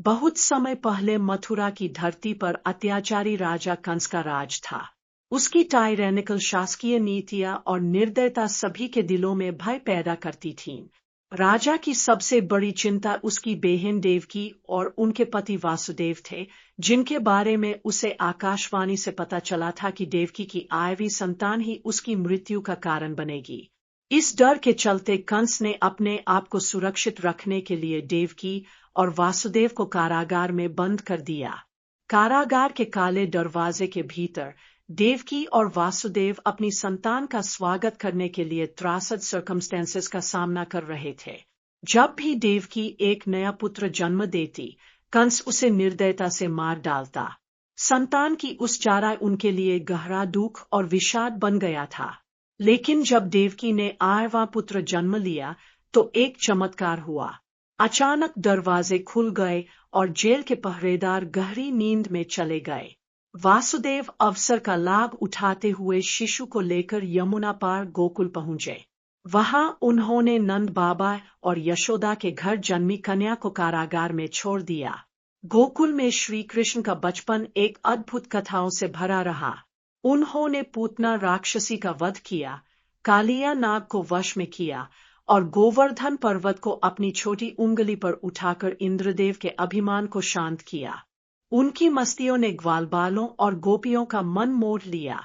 बहुत समय पहले मथुरा की धरती पर अत्याचारी राजा कंस का राज था। उसकी टायरेनिकल शासकीय नीतियां और निर्दयता सभी के दिलों में भय पैदा करती थीं। राजा की सबसे बड़ी चिंता उसकी बहन देवकी और उनके पति वासुदेव थे, जिनके बारे में उसे आकाशवाणी से पता चला था कि देवकी की आयवी संतान ही उसकी मृत्यु का कारण बनेगी। इस डर के चलते कंस ने अपने आप को सुरक्षित रखने के लिए देवकी और वासुदेव को कारागार में बंद कर दिया। कारागार के काले दरवाजे के भीतर देवकी और वासुदेव अपनी संतान का स्वागत करने के लिए त्रासद सर्कमस्टेंसेस का सामना कर रहे थे। जब भी देवकी एक नया पुत्र जन्म देती, कंस उसे निर्दयता से मार डालता। संतान की उस चारा उनके लिए गहरा दुख और विषाद बन गया था। लेकिन जब देवकी ने आठवां पुत्र जन्म लिया तो एक चमत्कार हुआ। अचानक दरवाजे खुल गए और जेल के पहरेदार गहरी नींद में चले गए। वासुदेव अवसर का लाभ उठाते हुए शिशु को लेकर यमुना पार गोकुल पहुंचे। वहां उन्होंने नंद बाबा और यशोदा के घर जन्मी कन्या को कारागार में छोड़ दिया। गोकुल में श्री कृष्ण का बचपन एक अद्भुत कथाओं से भरा रहा। उन्होंने पूतना राक्षसी का वध किया, कालिया नाग को वश में किया और गोवर्धन पर्वत को अपनी छोटी उंगली पर उठाकर इंद्रदेव के अभिमान को शांत किया। उनकी मस्तियों ने ग्वालबालों और गोपियों का मन मोह लिया।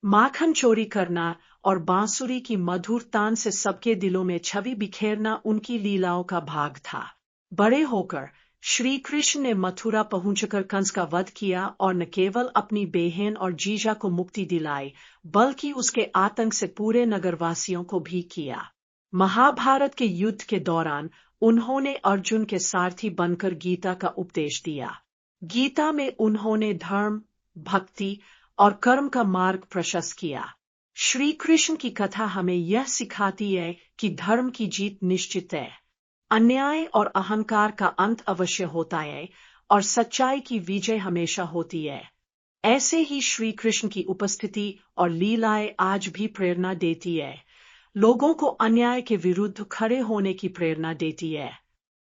माखन चोरी करना और बांसुरी की मधुर तान से सबके दिलों में छवि बिखेरना उनकी लीलाओं का भाग था। बड़े होकर श्री कृष्ण ने मथुरा पहुंचकर कंस का वध किया और न केवल अपनी बहन और जीजा को मुक्ति दिलाई, बल्कि उसके आतंक से पूरे नगरवासियों को भी किया। महाभारत के युद्ध के दौरान उन्होंने अर्जुन के सारथी बनकर गीता का उपदेश दिया। गीता में उन्होंने धर्म, भक्ति और कर्म का मार्ग प्रशस्त किया। श्री कृष्ण की कथा हमें यह सिखाती है कि धर्म की जीत निश्चित है, अन्याय और अहंकार का अंत अवश्य होता है और सच्चाई की विजय हमेशा होती है। ऐसे ही श्री कृष्ण की उपस्थिति और लीलाएं आज भी प्रेरणा देती है, लोगों को अन्याय के विरुद्ध खड़े होने की प्रेरणा देती है।